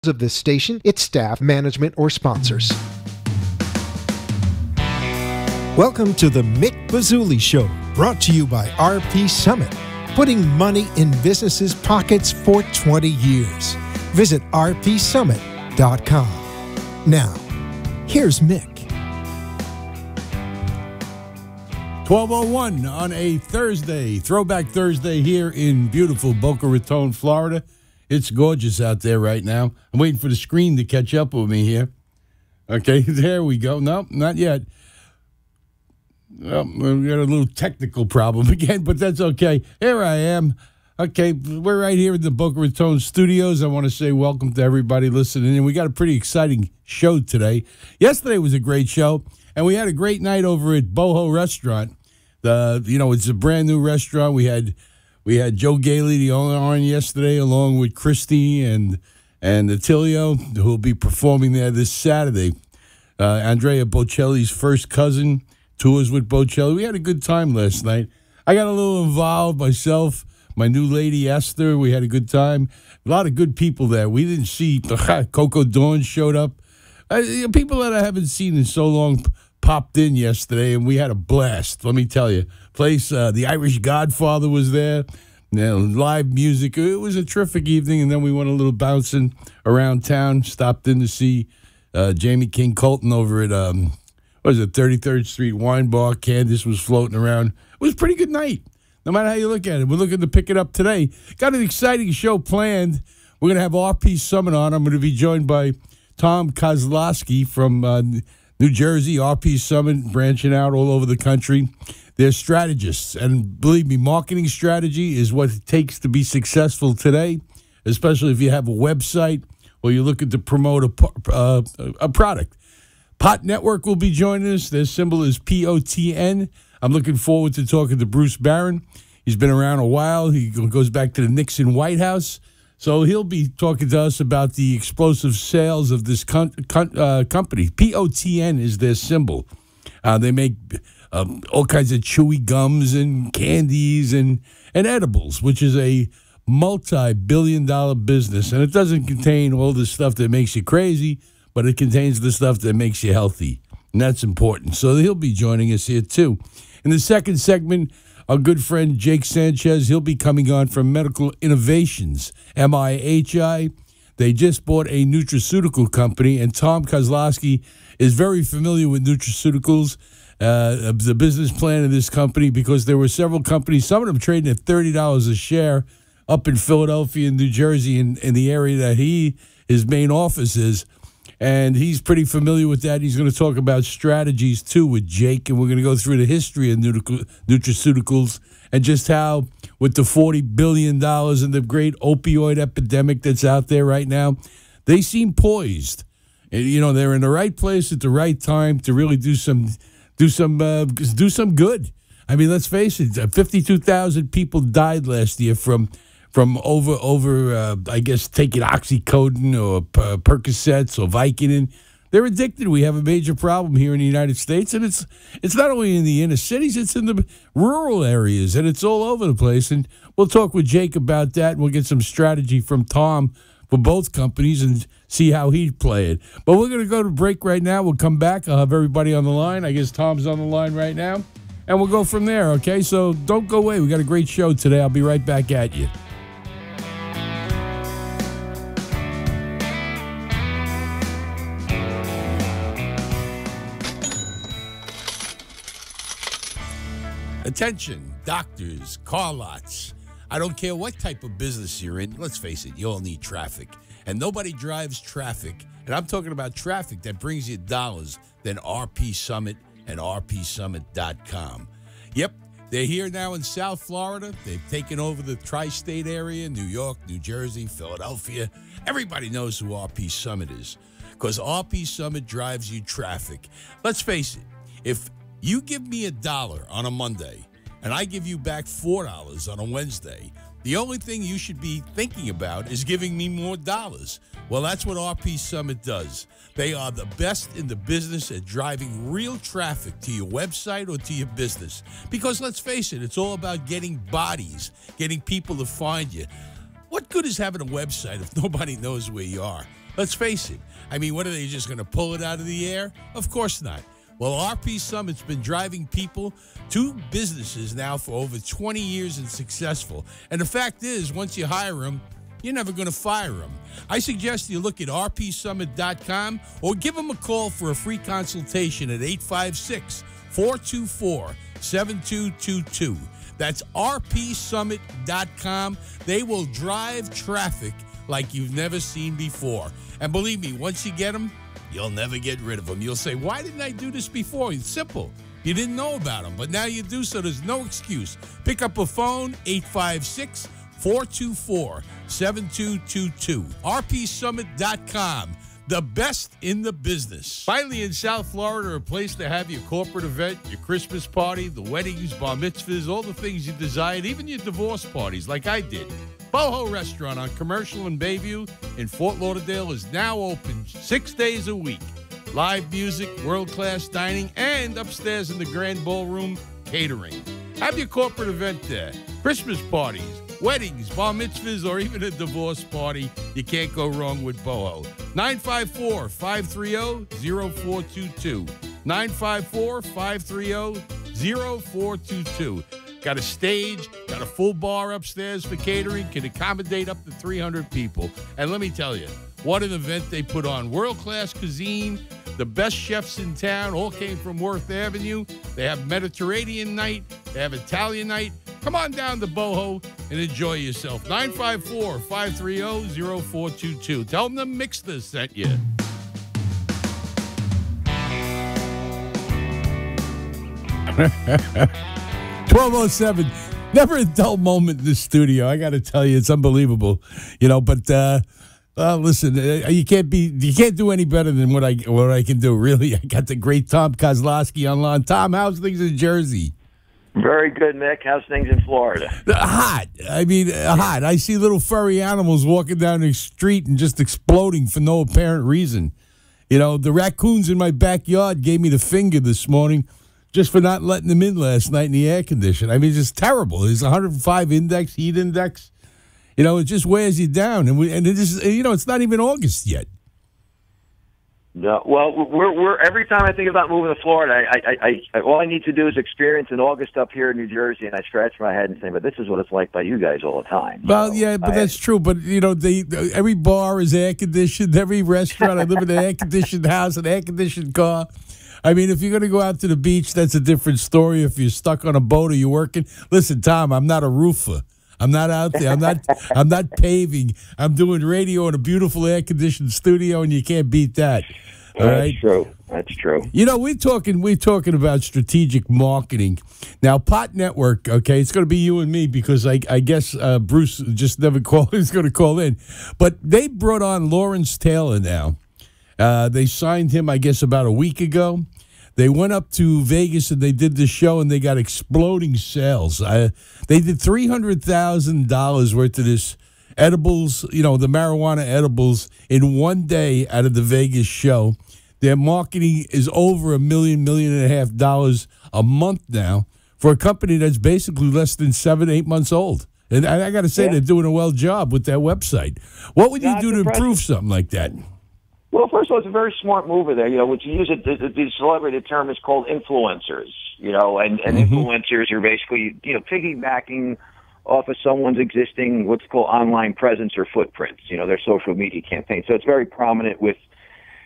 of this station, its staff, management, or sponsors. Welcome to the Mick Bazzuly Show, brought to you by RP Summit, putting money in businesses' pockets for 20 years. Visit rpsummit.com. Now, here's Mick. 12:01 on a Thursday, Throwback Thursday here in beautiful Boca Raton, Florida. It's gorgeous out there right now. I'm waiting for the screen to catch up with me here. Okay, there we go. No, not yet. Well, we got a little technical problem again, but that's okay. Here I am. Okay, we're right here in the Boca Raton studios. I want to say welcome to everybody listening. And we got a pretty exciting show today. Yesterday was a great show, and we had a great night over at Boho Restaurant. It's a brand new restaurant. We had Joe Gailey, the owner, on yesterday, along with Christy and Attilio, who will be performing there this Saturday. Andrea Bocelli's first cousin tours with Bocelli. We had a good time last night. I got a little involved myself. My new lady, Esther, we had a good time. A lot of good people there. We didn't see Coco Dawn showed up. People that I haven't seen in so long popped in yesterday, and we had a blast, let me tell you. The Irish Godfather was there. Live music. It was a terrific evening, and then we went a little bouncing around town, stopped in to see Jamie King Colton over at 33rd Street Wine Bar. Candace was floating around. It was a pretty good night, no matter how you look at it. We're looking to pick it up today. Got an exciting show planned. We're going to have RP Summit on. I'm going to be joined by Tom Kozlowski from New Jersey. RP Summit branching out all over the country. They're strategists, and believe me, marketing strategy is what it takes to be successful today, especially if you have a website or you're looking to promote a product. Pot Network will be joining us. Their symbol is POTN. I'm looking forward to talking to Bruce Barron. He's been around a while. He goes back to the Nixon White House. So he'll be talking to us about the explosive sales of this company. POTN is their symbol. They make all kinds of chewy gums and candies and edibles, which is a multi-billion-dollar business. And it doesn't contain all the stuff that makes you crazy, but it contains the stuff that makes you healthy, and that's important. So he'll be joining us here, too. In the second segment, our good friend Jake Sanchez, he'll be coming on from Medical Innovations, MIHI. They just bought a nutraceutical company, and Tom Kozlowski is very familiar with nutraceuticals, the business plan of this company, because there were several companies, some of them trading at $30 a share up in Philadelphia and New Jersey in the area that his main office is. And he's pretty familiar with that. He's going to talk about strategies, too, with Jake. And we're going to go through the history of nutraceuticals and just how, with the $40 billion and the great opioid epidemic that's out there right now, they seem poised. And, they're in the right place at the right time to really do some good. I mean, let's face it, 52,000 people died last year from I guess, taking oxycodone or Percocets or Vicodin. They're addicted. We have a major problem here in the United States, and it's not only in the inner cities, it's in the rural areas, and it's all over the place. And we'll talk with Jake about that, and we'll get some strategy from Tom for both companies and see how he'd play it. But we're going to go to break right now. We'll come back. I'll have everybody on the line. I guess Tom's on the line right now, and we'll go from there, okay? So don't go away. We got a great show today. I'll be right back at you. Attention, doctors, car lots. I don't care what type of business you're in. Let's face it, you all need traffic. And nobody drives traffic, and I'm talking about traffic that brings you dollars, than RP Summit and rpsummit.com. Yep, they're here now in South Florida. They've taken over the tri-state area, New York, New Jersey, Philadelphia. Everybody knows who RP Summit is, because RP Summit drives you traffic. Let's face it, if you give me $1 on a Monday, and I give you back $4 on a Wednesday, the only thing you should be thinking about is giving me more dollars. Well, that's what RP Summit does. They are the best in the business at driving real traffic to your website or to your business. Because let's face it, it's all about getting bodies, getting people to find you. What good is having a website if nobody knows where you are? Let's face it. I mean, what are they just going to pull it out of the air? Of course not. Well, RP Summit's been driving people to businesses now for over 20 years and successful. And the fact is, once you hire them, you're never going to fire them. I suggest you look at rpsummit.com or give them a call for a free consultation at 856-424-7222. That's rpsummit.com. They will drive traffic like you've never seen before. And believe me, once you get them, you'll never get rid of them. You'll say, why didn't I do this before? It's simple. You didn't know about them, but now you do, so there's no excuse. Pick up a phone, 856-424-7222. rpsummit.com. The best in the business. Finally, in South Florida, a place to have your corporate event, your Christmas party, the weddings, bar mitzvahs, all the things you desired, even your divorce parties like I did. Boho Restaurant on Commercial and Bayview in Fort Lauderdale is now open 6 days a week. Live music, world-class dining, and upstairs in the Grand Ballroom, catering. Have your corporate event there. Christmas parties, weddings, bar mitzvahs, or even a divorce party. You can't go wrong with Boho. 954-530-0422. 954-530-0422. Got a stage, got a full bar upstairs for catering, can accommodate up to 300 people. And let me tell you, what an event they put on. World-class cuisine, the best chefs in town, all came from Worth Avenue. They have Mediterranean night, they have Italian night. Come on down to Boho and enjoy yourself. 954-530-0422. Tell them the Mixter sent you. $12:07. Never a dull moment in the studio. I got to tell you, it's unbelievable. But listen, you can't do any better than what I can do. Really, I got the great Tom Kozlowski on line. Tom, how's things in Jersey? Very good, Mick. How's things in Florida? Hot. I mean, hot. I see little furry animals walking down the street and just exploding for no apparent reason. The raccoons in my backyard gave me the finger this morning just for not letting them in last night in the air condition. I mean, it's just terrible. There's 105 index, heat index. It just wears you down. And it is, it's not even August yet. No, well, we're every time I think about moving to Florida, I all I need to do is experience an August up here in New Jersey, and I scratch my head and say, "But this is what it's like by you guys all the time." Well, yeah, but that's true. But every bar is air conditioned. Every restaurant, I live in an air conditioned house, an air conditioned car. I mean, if you're going to go out to the beach, that's a different story. If you're stuck on a boat or you're working, listen, Tom, I'm not a roofer. I'm not out there. I'm not paving. I'm doing radio in a beautiful air conditioned studio, and you can't beat that. All right? That's true. We're talking about strategic marketing. Now, Pot Network, okay, it's going to be you and me because I guess Bruce just never called. He's going to call in. But they brought on Lawrence Taylor now. They signed him, I guess, about a week ago. They went up to Vegas and they did the show and they got exploding sales. They did $300,000 worth of this edibles, the marijuana edibles in one day out of the Vegas show. Their marketing is over $1 million and a half a month now for a company that's basically less than 7-8 months old. And I got to say, they're doing a well job with their website. What would you do to improve something like that? Well, first of all, it's a very smart move there. What you use the celebrity term is called influencers. And influencers are basically piggybacking off of someone's existing what's called online presence or footprints. Their social media campaign. So it's very prominent with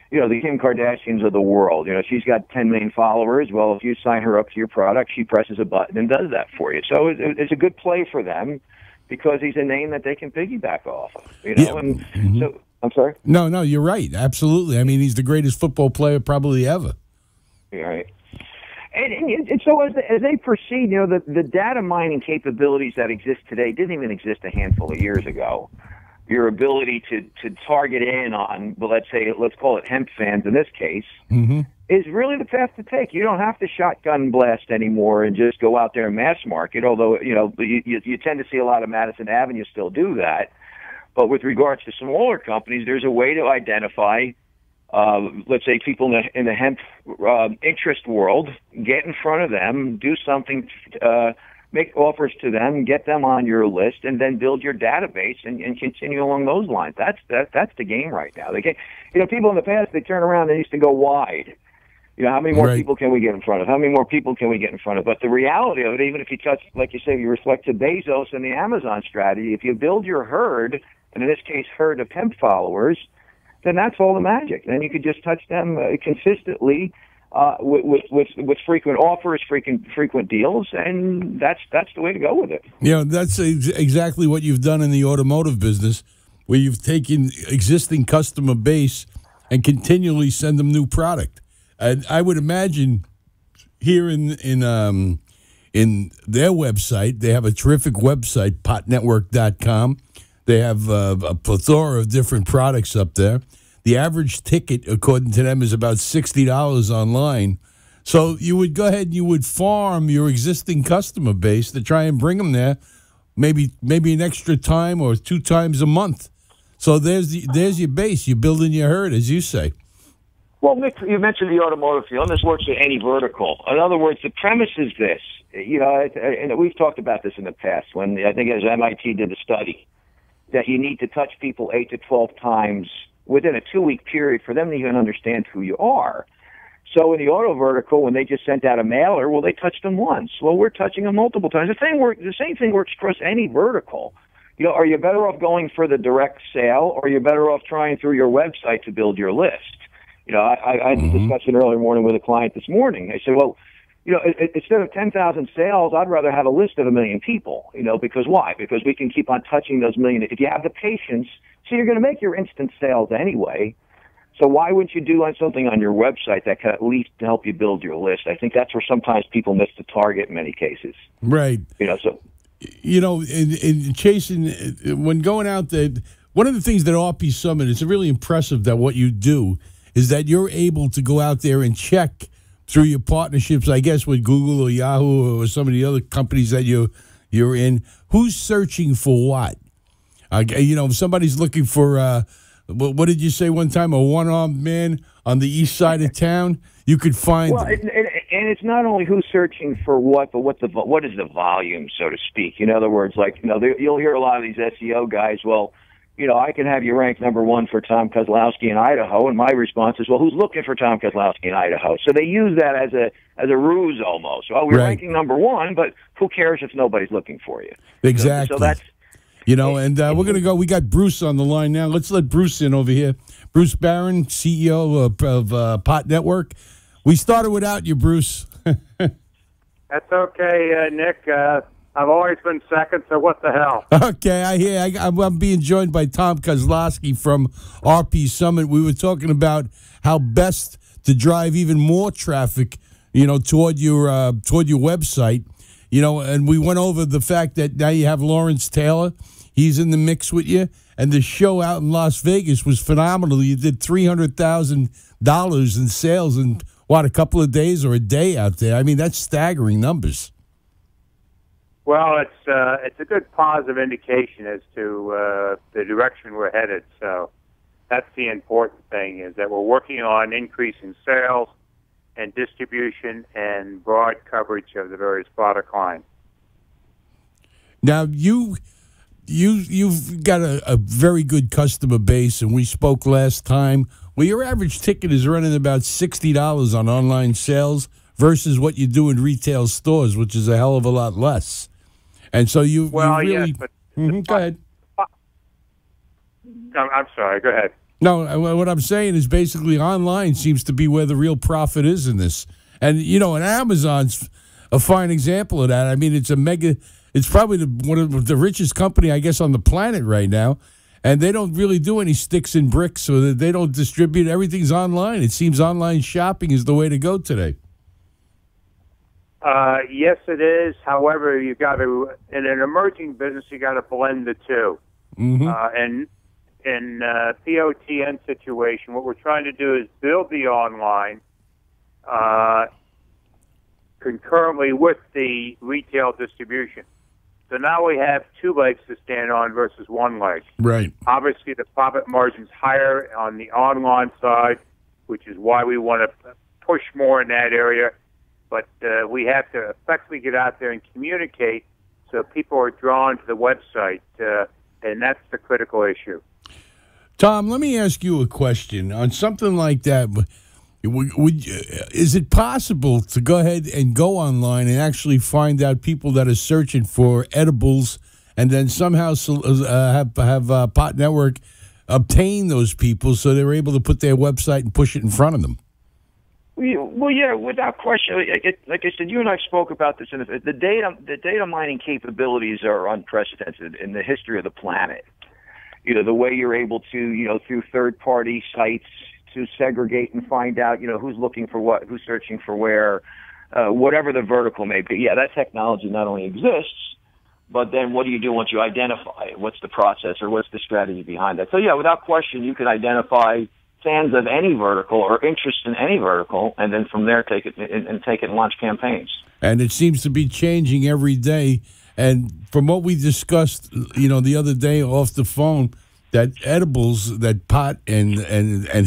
the Kim Kardashians of the world. She's got 10 million followers. Well, if you sign her up to your product, she presses a button and does that for you. So it's a good play for them because he's a name that they can piggyback off of. So. I'm sorry? No, you're right. Absolutely. I mean, he's the greatest football player probably ever. Right. And so as they proceed, the data mining capabilities that exist today didn't even exist a handful of years ago. Your ability to target in on, let's call it hemp fans in this case, is really the path to take. You don't have to shotgun blast anymore and just go out there and mass market, although, you tend to see a lot of Madison Avenue still do that. But with regards to smaller companies, there's a way to identify, let's say, people in the hemp interest world, get in front of them, do something make offers to them, get them on your list, and then build your database and continue along those lines. That's the game right now. People in the past, they turn around, they used to go wide. How many more people can we get in front of? How many more people can we get in front of? But the reality of it, even if you touch, like you say, you reflect to Bezos and the Amazon strategy, if you build your herd, and in this case, herd of hemp followers, then that's all the magic. Then you could just touch them consistently with frequent offers, frequent deals, and that's the way to go with it. That's exactly what you've done in the automotive business, where you've taken existing customer base and continually send them new product. And I would imagine here in their website, they have a terrific website, potnetwork.com. They have a plethora of different products up there. The average ticket, according to them, is about $60 online. So you would go ahead and you would farm your existing customer base to try and bring them there, maybe an extra time or 2 times a month. So there's your base. You're building your herd, as you say. Well, Mick, you mentioned the automotive field, and this works with any vertical. In other words, the premise is this. And we've talked about this in the past when I think as MIT did the study, that you need to touch people 8 to 12 times within a 2-week period for them to even understand who you are. So in the auto vertical, when they just sent out a mailer, well, they touched them once. Well, we're touching them multiple times. The same thing works across any vertical. Are you better off going for the direct sale, or are you better off trying through your website to build your list? I had a discussion early morning with a client this morning. I said, well, instead of 10,000 sales, I'd rather have a list of 1 million people, because why? Because we can keep on touching those million. If you have the patience, so you're going to make your instant sales anyway. So why wouldn't you do something on your website that can at least help you build your list? I think that's where sometimes people miss the target in many cases. Right. In chasing, when going out there, one of the things that RP Summit, it's really impressive that what you do is that you're able to go out there and check through your partnerships, I guess, with Google or Yahoo or some of the other companies that you're in, who's searching for what? If somebody's looking for, what did you say one time, a one-armed man on the east side of town, you could find them. And it's not only who's searching for what, but what is the volume, so to speak. In other words, you'll hear a lot of these SEO guys, well, I can have you rank number 1 for Tom Kozlowski in Idaho, and my response is, well, who's looking for Tom Kozlowski in Idaho? So they use that as a ruse almost. Well, we're ranking number 1, but who cares if nobody's looking for you? Exactly. So that's and we're going to go. We got Bruce on the line now. Let's let Bruce in over here. Bruce Barron, CEO of Pot Network. We started without you, Bruce. That's okay, Nick. I've always been second, so what the hell? Okay, I hear. I'm being joined by Tom Kozlowski from RP Summit. We were talking about how best to drive even more traffic, toward your website, and we went over the fact that now you have Lawrence Taylor. He's in the mix with you, and the show out in Las Vegas was phenomenal. You did $300,000 in sales in a couple of days or a day out there. I mean, that's staggering numbers. Well, it's a good positive indication as to the direction we're headed. So that's the important thing, is that we're working on increasing sales and distribution and broad coverage of the various product lines. Now, you've got a very good customer base, and we spoke last time. Well, your average ticket is running about $60 on online sales versus what you do in retail stores, which is a hell of a lot less. And so you really... Yes, but go ahead. I'm sorry. Go ahead. No, what I'm saying is basically online seems to be where the real profit is in this. And, and Amazon's a fine example of that. I mean, it's probably one of the richest company, I guess, on the planet right now. And they don't really do any sticks and bricks, so they don't distribute. Everything's online. It seems online shopping is the way to go today. Yes, it is. However, you got to, in an emerging business, you got to blend the two. Mm-hmm. And in POTN situation, what we're trying to do is build the online concurrently with the retail distribution. So now we have 2 legs to stand on versus 1 leg. Right. Obviously, the profit margin's higher on the online side, which is why we want to push more in that area. but we have to effectively get out there and communicate so people are drawn to the website, and that's the critical issue. Tom, let me ask you a question on something like that. Is it possible to go ahead and go online and actually find out people that are searching for edibles, and then somehow have Pot Network obtain those people so they're able to put their website and push it in front of them? Well, yeah, without question. Like I said, you and I spoke about this. And the data mining capabilities are unprecedented in the history of the planet. The way you're able to, through third-party sites, to segregate and find out, who's looking for what, who's searching for where, whatever the vertical may be. Yeah, that technology not only exists, but then what do you do once you identify it? What's the process or what's the strategy behind that? So, yeah, without question, you can identify fans of any vertical or interest in any vertical, and then from there take it and launch campaigns. And it seems to be changing every day. And from what we discussed, the other day off the phone, that edibles, that pot and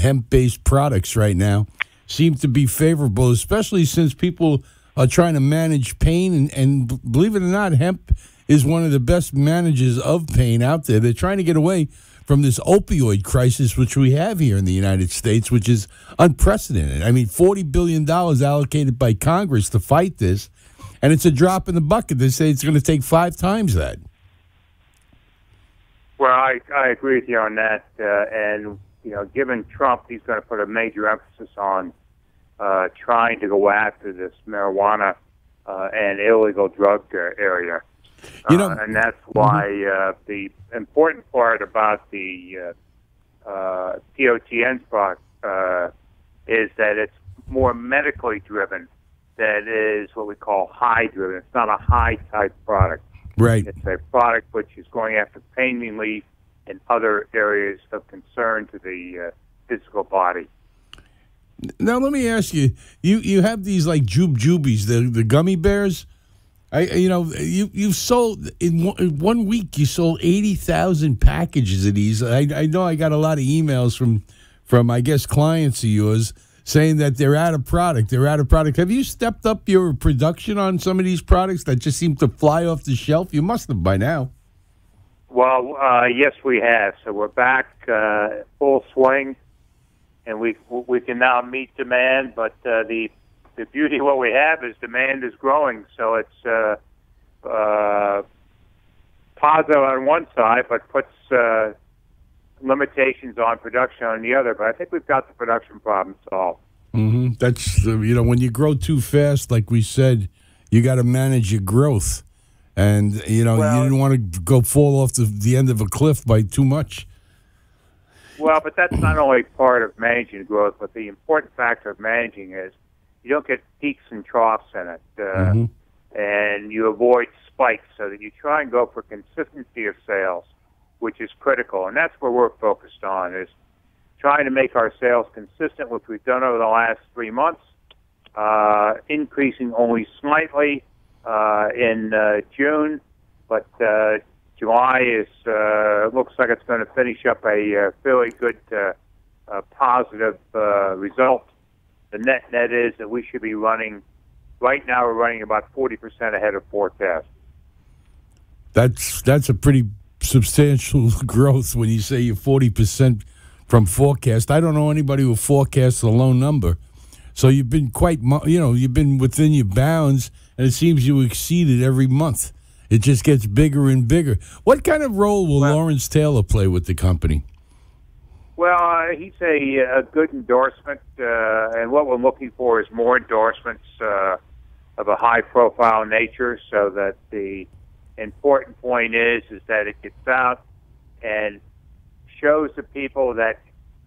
hemp-based products right now seem to be favorable, especially since people are trying to manage pain. And believe it or not, hemp is one of the best managers of pain out there. They're trying to get away from this opioid crisis, which we have here in the United States, which is unprecedented. I mean, $40 billion allocated by Congress to fight this, and it's a drop in the bucket. They say it's going to take 5 times that. Well, I agree with you on that. And, given Trump, he's going to put a major emphasis on trying to go after this marijuana and illegal drug area. And that's why the important part about the POTN product is that it's more medically driven than is what we call high driven. It's not a high type product. Right. It's a product which is going after pain relief and other areas of concern to the physical body. Now, let me ask you, you have these like Jubies, the gummy bears. You've sold in 1 week. You sold 80,000 packages of these. I know I got a lot of emails from I guess clients of yours saying that they're out of product. Have you stepped up your production on some of these products that just seem to fly off the shelf? You must have by now. Well, yes, we have. So we're back full swing, and we can now meet demand. But the beauty of what we have is demand is growing. So it's positive on one side, but puts limitations on production on the other. But I think we've got the production problem solved. Mm-hmm. That's when you grow too fast, like we said, you got to manage your growth, and you didn't want to fall off the end of a cliff by too much. Well, but that's not only part of managing growth, but the important factor of managing is you don't get peaks and troughs in it, and you avoid spikes, so that you try and go for consistency of sales, which is critical. And that's where we're focused on, is trying to make our sales consistent, which we've done over the last 3 months, increasing only slightly in June, but July looks like it's going to finish up a fairly good positive result. The net is that we should be running, right now we're running about 40% ahead of forecast. That's a pretty substantial growth when you say you're 40% from forecast. I don't know anybody who forecasts a low number. So you've been you've been within your bounds, and it seems you exceed it every month. It just gets bigger and bigger. What kind of role will Lawrence Taylor play with the company? Well, he's a good endorsement, and what we're looking for is more endorsements of a high-profile nature, so that the important point is that it gets out and shows the people that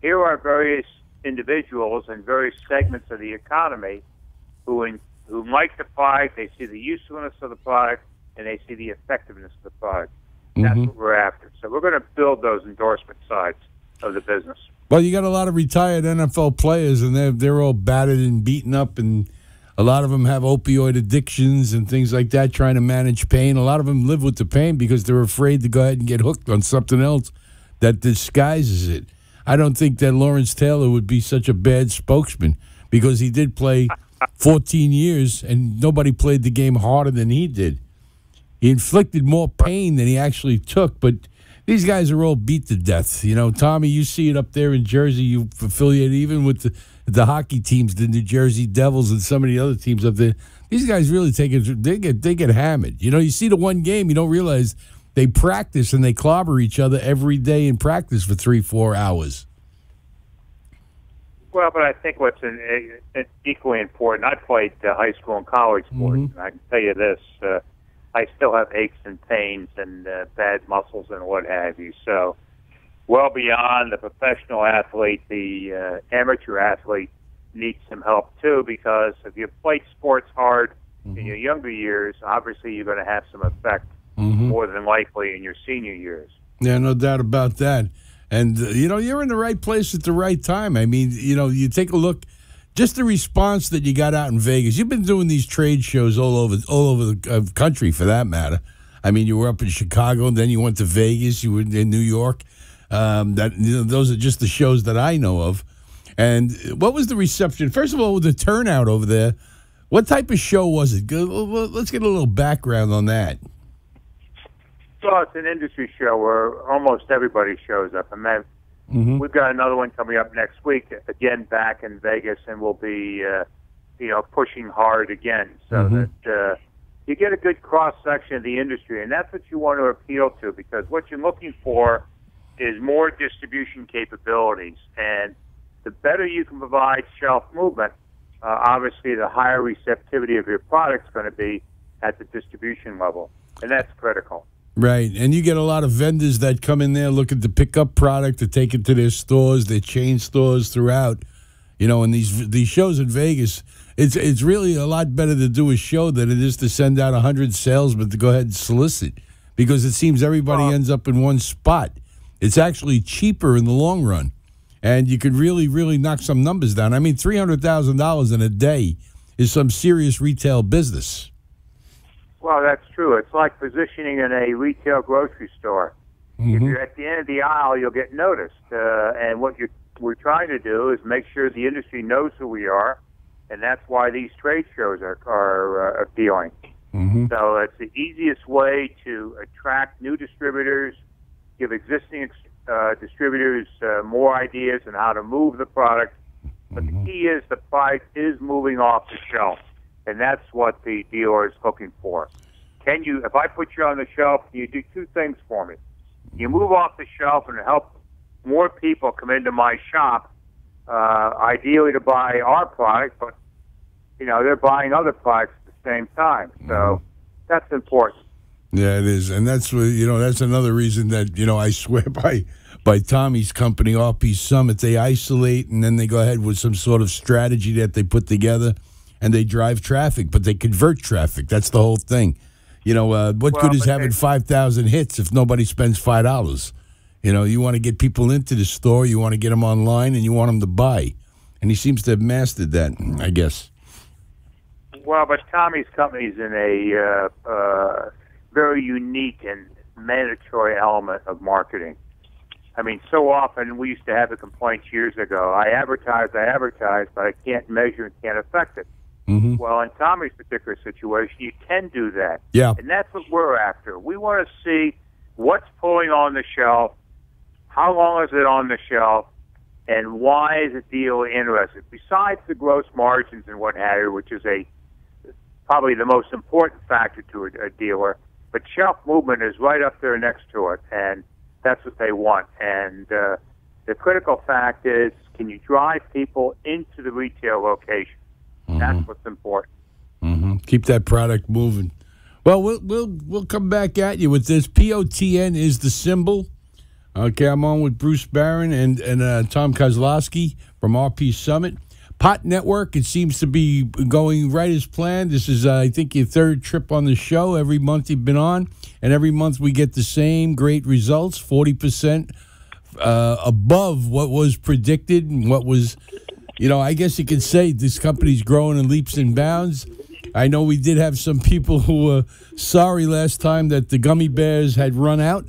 here are various individuals and various segments of the economy who like the product, they see the usefulness of the product, and they see the effectiveness of the product. That's what we're after. So we're going to build those endorsement sides of the business. Well, you got a lot of retired NFL players, and they're all battered and beaten up, and a lot of them have opioid addictions and things like that, trying to manage pain. A lot of them live with the pain because they're afraid to go ahead and get hooked on something else that disguises it. I don't think that Lawrence Taylor would be such a bad spokesman, because he did play 14 years, and nobody played the game harder than he did. He inflicted more pain than he actually took, but these guys are all beat to death. You know, Tommy, you see it up there in Jersey. You affiliate even with the hockey teams, the New Jersey Devils and some of the other teams up there. These guys really take it. They get hammered. You know, you see the one game, you don't realize they practice and they clobber each other every day in practice for 3-4 hours. Well, but I think what's equally important, I played high school and college sports, and I can tell you this, I still have aches and pains and bad muscles and what have you. So well beyond the professional athlete, the amateur athlete needs some help too, because if you played sports hard in your younger years, obviously you're going to have some effect more than likely in your senior years. Yeah, no doubt about that. And, you know, you're in the right place at the right time. I mean, you know, you take a look, just the response that you got out in Vegas. You've been doing these trade shows all over the country, for that matter. I mean, you were up in Chicago, and then you went to Vegas. You were in New York. Those are just the shows that I know of. And what was the reception? First of all, with the turnout over there, what type of show was it? Let's get a little background on that. So it's an industry show where almost everybody shows up. And then we've got another one coming up next week, again back in Vegas, and we'll be, pushing hard again, so that you get a good cross-section of the industry. And that's what you want to appeal to, because what you're looking for is more distribution capabilities. And the better you can provide shelf movement, obviously the higher receptivity of your product is going to be at the distribution level. And that's critical. Right, and you get a lot of vendors that come in there looking to pick up product to take it to their stores, their chain stores throughout. You know, and these shows in Vegas, it's really a lot better to do a show than it is to send out 100 salesmen to go ahead and solicit, because it seems everybody ends up in one spot. It's actually cheaper in the long run, and you could really, really knock some numbers down. I mean, $300,000 in a day is some serious retail business. Well, that's true. It's like positioning in a retail grocery store. If you're at the end of the aisle, you'll get noticed. And what we're trying to do is make sure the industry knows who we are, and that's why these trade shows are appealing. So it's the easiest way to attract new distributors, give existing distributors more ideas on how to move the product. But the key is the product is moving off the shelf. And that's what the dealer is looking for. If I put you on the shelf, you do two things for me. You move off the shelf and help more people come into my shop, ideally to buy our product, but, they're buying other products at the same time. So that's important. Yeah, it is. And that's, that's another reason that, I swear by Tommy's company, RP Summit, they isolate and then they go ahead with some sort of strategy that they put together. And they drive traffic, but they convert traffic. That's the whole thing. What good is having 5,000 hits if nobody spends $5? You want to get people into the store, you want to get them online, and you want them to buy. And he seems to have mastered that, I guess. Well, but Tommy's company is in a very unique and mandatory element of marketing. I mean, so often we used to have the complaints years ago. I advertise, but I can't measure and can't affect it. Well, in Tommy's particular situation, you can do that. Yeah. And that's what we're after. We want to see what's pulling on the shelf, how long is it on the shelf, and why is the dealer interested. Besides the gross margins and what have you, which is probably the most important factor to a dealer, but shelf movement is right up there next to it, and that's what they want. And the critical fact is, can you drive people into the retail location? That's what's important. Keep that product moving. Well, we'll come back at you with this. POTN is the symbol. Okay, I'm on with Bruce Barron and Tom Kozlowski from RP Summit. Pot Network, it seems to be going right as planned. This is, I think, your third trip on the show. Every month you've been on, and every month we get the same great results, 40% above what was predicted and what was, I guess you could say this company's growing in leaps and bounds. I know we did have some people who were sorry last time that the gummy bears had run out.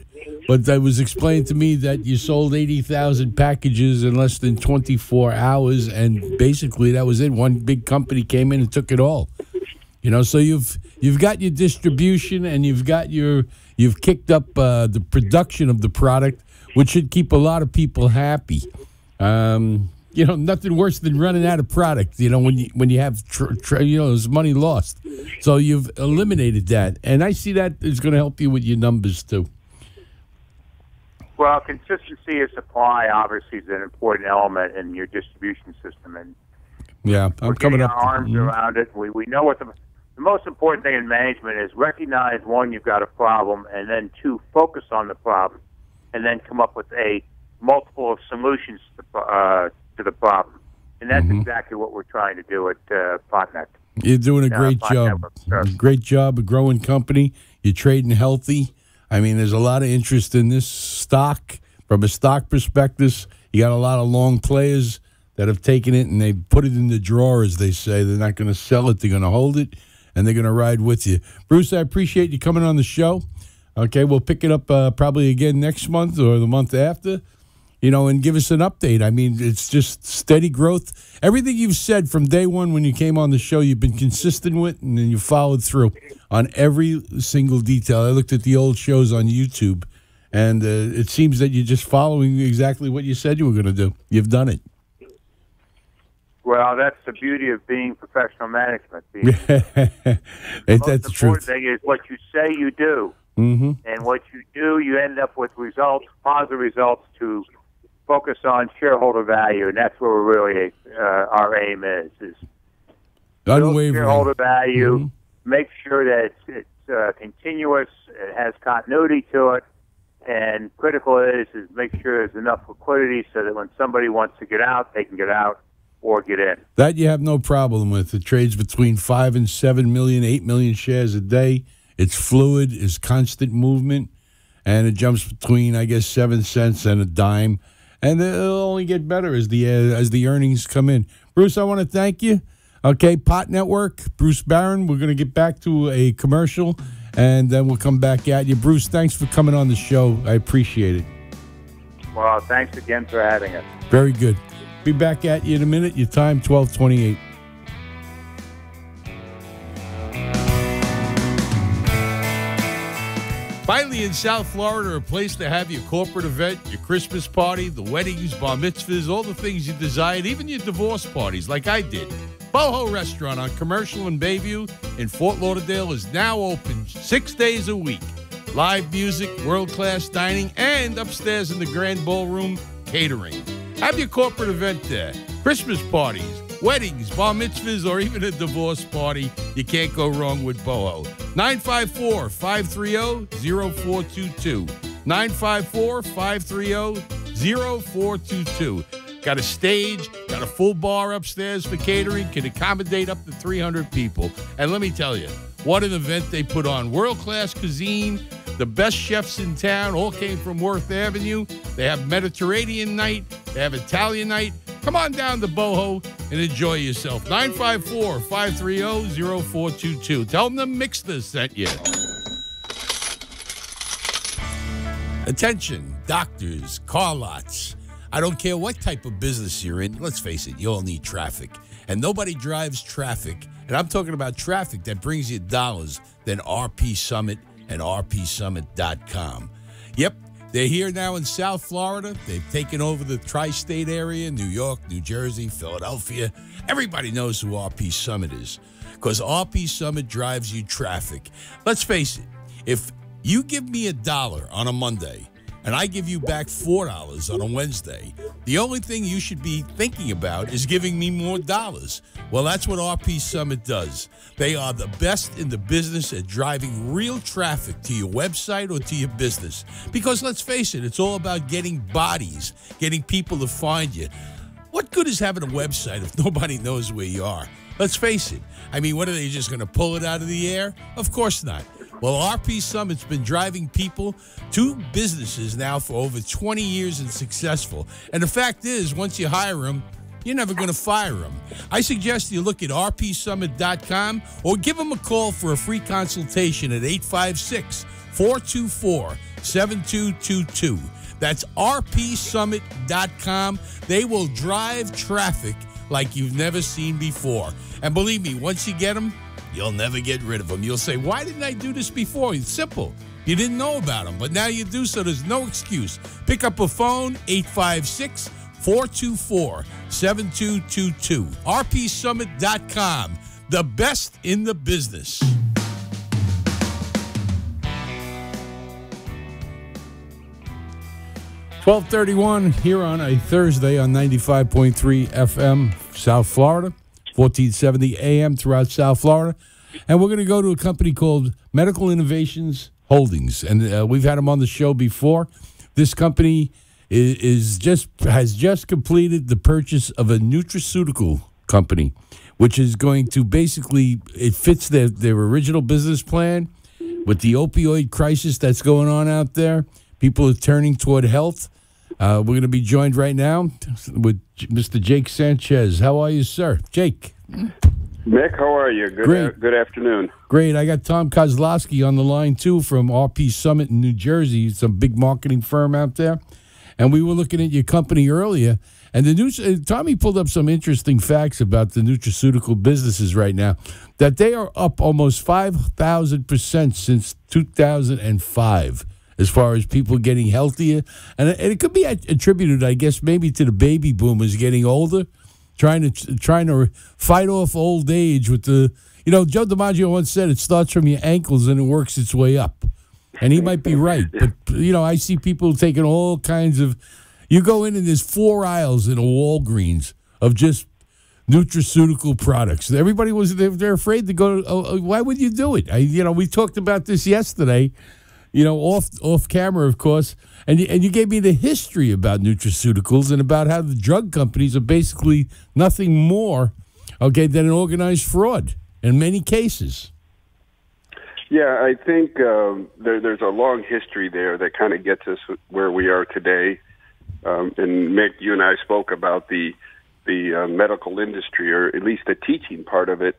But that was explained to me that you sold 80,000 packages in less than 24 hours, and basically that was it. One big company came in and took it all. So you've got your distribution, and you've kicked up the production of the product, which should keep a lot of people happy. Nothing worse than running out of product. When you have there's money lost. So you've eliminated that, and I see that is going to help you with your numbers too. Well, consistency of supply obviously is an important element in your distribution system, and I'm coming up. Our arms around it. We know what the most important thing in management is: recognize, one, you've got a problem, and then two, focus on the problem, and then come up with a multiple of solutions to the problem. And that's exactly what we're trying to do at Potnet. You're doing a great job. Great job, a growing company. You're trading healthy. I mean, there's a lot of interest in this stock. From a stock perspective, you got a lot of long players that have taken it and they put it in the drawer, as they say. They're not going to sell it. They're going to hold it, and they're going to ride with you. Bruce, I appreciate you coming on the show. Okay, we'll pick it up probably again next month or the month after, and give us an update. I mean, it's just steady growth. Everything you've said from day one when you came on the show, you've been consistent with, and then you followed through on every single detail. I looked at the old shows on YouTube, and it seems that you're just following exactly what you said you were going to do. You've done it. Well, that's the beauty of being professional management. That's the most important thing is what you say you do. Mm-hmm. And what you do, you end up with results, positive results to focus on shareholder value, and that's where we're really our aim is unwavering shareholder value. Make sure that it's continuous, it has continuity to it, and critical is make sure there's enough liquidity so that when somebody wants to get out, they can get out or get in. That you have no problem with. It trades between 5 and 7 million, 8 million shares a day. It's fluid, it's constant movement, and it jumps between, I guess, 7 cents and a dime. And it'll only get better as the earnings come in. Bruce, I want to thank you. Okay, Pot Network, Bruce Barron. We're going to get back to a commercial, and then we'll come back at you. Bruce, thanks for coming on the show. I appreciate it. Well, thanks again for having us. Very good. Be back at you in a minute. Your time, 12:28. Finally, in South Florida, a place to have your corporate event, your Christmas party, the weddings, bar mitzvahs, all the things you desired, even your divorce parties like I did. Boho Restaurant on Commercial and Bayview in Fort Lauderdale is now open 6 days a week. Live music, world-class dining, and upstairs in the Grand Ballroom, catering. Have your corporate event there. Christmas parties, weddings, bar mitzvahs, or even a divorce party. You can't go wrong with Boho. 954-530-0422. 954-530-0422. Got a stage, got a full bar upstairs for catering, can accommodate up to 300 people. And let me tell you, what an event they put on. World-class cuisine, the best chefs in town, all came from Worth Avenue. They have Mediterranean night, they have Italian night. Come on down to Boho and enjoy yourself. 954-530-0422. Tell them the Mixter sent you. Attention, doctors, car lots. I don't care what type of business you're in. Let's face it, you all need traffic. And nobody drives traffic, and I'm talking about traffic that brings you dollars, than RP Summit and rpsummit.com. Yep, they're here now in South Florida. They've taken over the tri-state area, New York, New Jersey, Philadelphia. Everybody knows who RP Summit is because RP Summit drives you traffic. Let's face it, if you give me $1 on a Monday and I give you back $4 on a Wednesday, the only thing you should be thinking about is giving me more dollars. Well, that's what RP Summit does. They are the best in the business at driving real traffic to your website or to your business. Because let's face it, it's all about getting bodies, getting people to find you. What good is having a website if nobody knows where you are? Let's face it. I mean, what are they just going to pull it out of the air? Of course not. Well, RP Summit's been driving people to businesses now for over 20 years and successful. And the fact is, once you hire them, you're never going to fire them. I suggest you look at rpsummit.com or give them a call for a free consultation at 856-424 7222. That's rpsummit.com. They will drive traffic like you've never seen before. And believe me, once you get them, you'll never get rid of them. You'll say, why didn't I do this before? It's simple. You didn't know about them, but now you do, so there's no excuse. Pick up a phone, 856-424-7222. rpsummit.com, the best in the business. $12:31 here on a Thursday on 95.3 FM, South Florida, 1470 AM throughout South Florida. And we're going to go to a company called Medical Innovations Holdings. And we've had them on the show before. This company has just completed the purchase of a nutraceutical company, which is going to basically, it fits their original business plan with the opioid crisis that's going on out there. People are turning toward health. We're going to be joined right now with Mr. Jake Sanchez. How are you, sir? Jake. Mick, how are you? Good afternoon. Great. I got Tom Kozlowski on the line, too, from RP Summit in New Jersey. It's a big marketing firm out there. And we were looking at your company earlier. And Tommy pulled up some interesting facts about the nutraceutical businesses right now, that they are up almost 5,000% since 2005. As far as people getting healthier. And it could be attributed, I guess, maybe to the baby boomers getting older, trying to fight off old age with the, Joe DiMaggio once said it starts from your ankles and it works its way up. And he might be right. But, I see people taking all kinds of, you go in and there's 4 aisles in a Walgreens of just nutraceutical products. Everybody they're afraid to go, why would you do it? We talked about this yesterday. Off camera, of course, and you gave me the history about nutraceuticals and about how the drug companies are basically nothing more, than an organized fraud in many cases. Yeah, I think there's a long history there that kind of gets us where we are today. And Mick, you and I spoke about the medical industry, or at least the teaching part of it,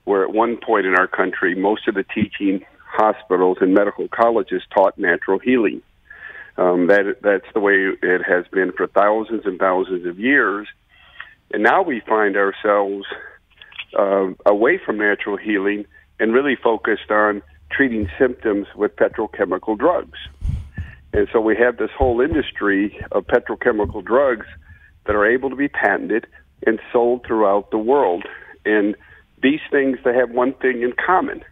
where at one point in our country, most of the teaching hospitals and medical colleges taught natural healing. That's the way it has been for thousands and thousands of years. And now we find ourselves away from natural healing and really focused on treating symptoms with petrochemical drugs. And so we have this whole industry of petrochemical drugs that are able to be patented and sold throughout the world. And these things, they have one thing in common.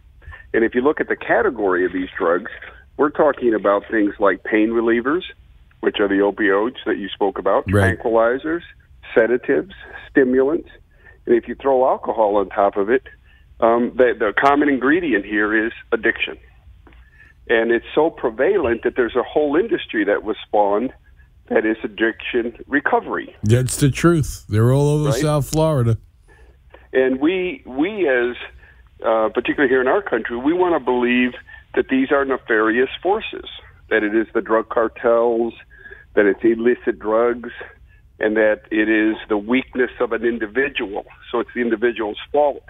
And if you look at the category of these drugs, we're talking about things like pain relievers, which are the opioids that you spoke about, right, tranquilizers, sedatives, stimulants. And if you throw alcohol on top of it, the common ingredient here is addiction. And it's so prevalent that there's a whole industry that was spawned that is addiction recovery. That's the truth. They're all over South Florida. And we as particularly here in our country, we want to believe that these are nefarious forces, that it is the drug cartels, that it's illicit drugs, and that it is the weakness of an individual. So it's the individual's fault.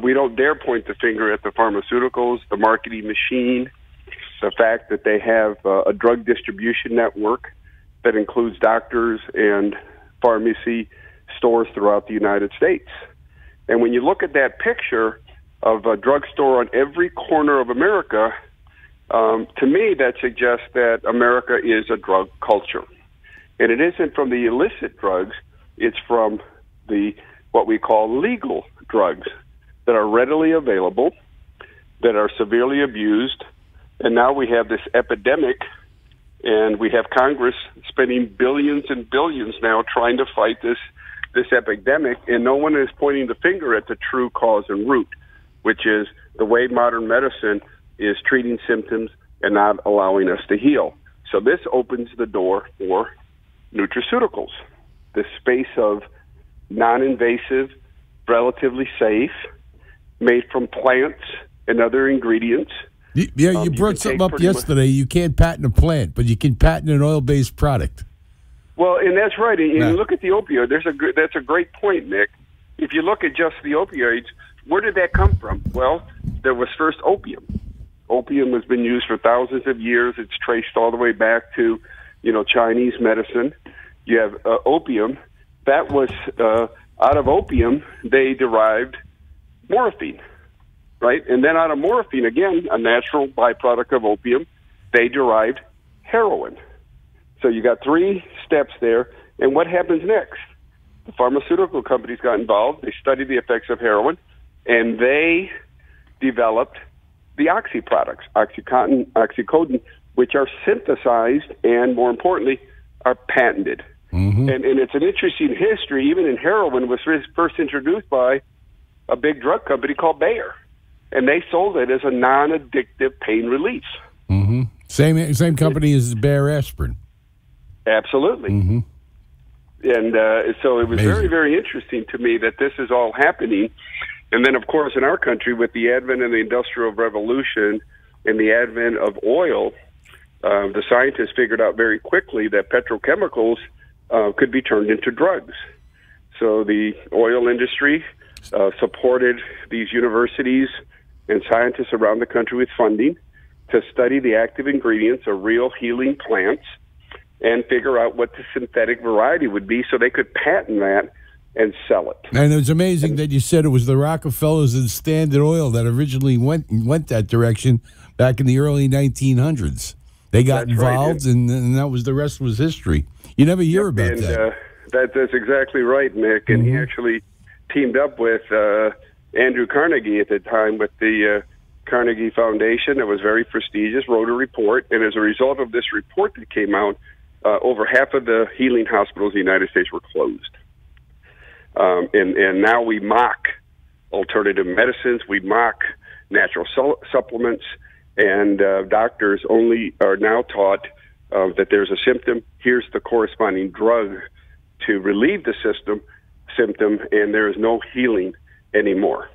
We don't dare point the finger at the pharmaceuticals, the marketing machine, the fact that they have a drug distribution network that includes doctors and pharmacy stores throughout the United States. And when you look at that picture of a drugstore on every corner of America, to me that suggests that America is a drug culture. And it isn't from the illicit drugs, it's from the what we call legal drugs that are readily available, that are severely abused, and now we have this epidemic, and we have Congress spending billions and billions now trying to fight this epidemic, and no one is pointing the finger at the true cause and root, which is the way modern medicine is treating symptoms and not allowing us to heal. So this opens the door for nutraceuticals, this space of non-invasive, relatively safe, made from plants and other ingredients. Yeah, you brought something up yesterday. You can't patent a plant, but you can patent an oil-based product. Well, and that's right. And you look at the opioid. That's a great point, Nick. If you look at just the opioids, where did that come from? Well, there was first opium. Opium has been used for thousands of years. It's traced all the way back to, Chinese medicine. You have opium. That was, out of opium, they derived morphine, right? And then out of morphine, again, a natural byproduct of opium, they derived heroin. So you got 3 steps there. And what happens next? The pharmaceutical companies got involved. They studied the effects of heroin, and they developed the oxy products, OxyContin, oxycodone, which are synthesized and, more importantly, are patented. Mm-hmm. And it's an interesting history. Even in heroin, was first introduced by a big drug company called Bayer, and they sold it as a non-addictive pain relief. Mm-hmm. Same company as Bayer aspirin. Absolutely. Mm-hmm. And so it was Amazing. very, very interesting to me that this is all happening. And then, of course, in our country, with the advent of the Industrial Revolution and the advent of oil, the scientists figured out very quickly that petrochemicals could be turned into drugs. So the oil industry supported these universities and scientists around the country with funding to study the active ingredients of real healing plants and figure out what the synthetic variety would be so they could patent that and sell it. And it was amazing that you said it was the Rockefellers and Standard Oil that originally went that direction back in the early 1900s. They got involved, right. and that was the rest was history. You never hear about that. That's exactly right, Mick. And he actually teamed up with Andrew Carnegie at the time with the Carnegie Foundation. That was very prestigious, wrote a report. And as a result of this report that came out, over half of the healing hospitals in the United States were closed. And now we mock alternative medicines. We mock natural supplements. And doctors only are now taught that there's a symptom. Here's the corresponding drug to relieve the symptom, and there is no healing anymore.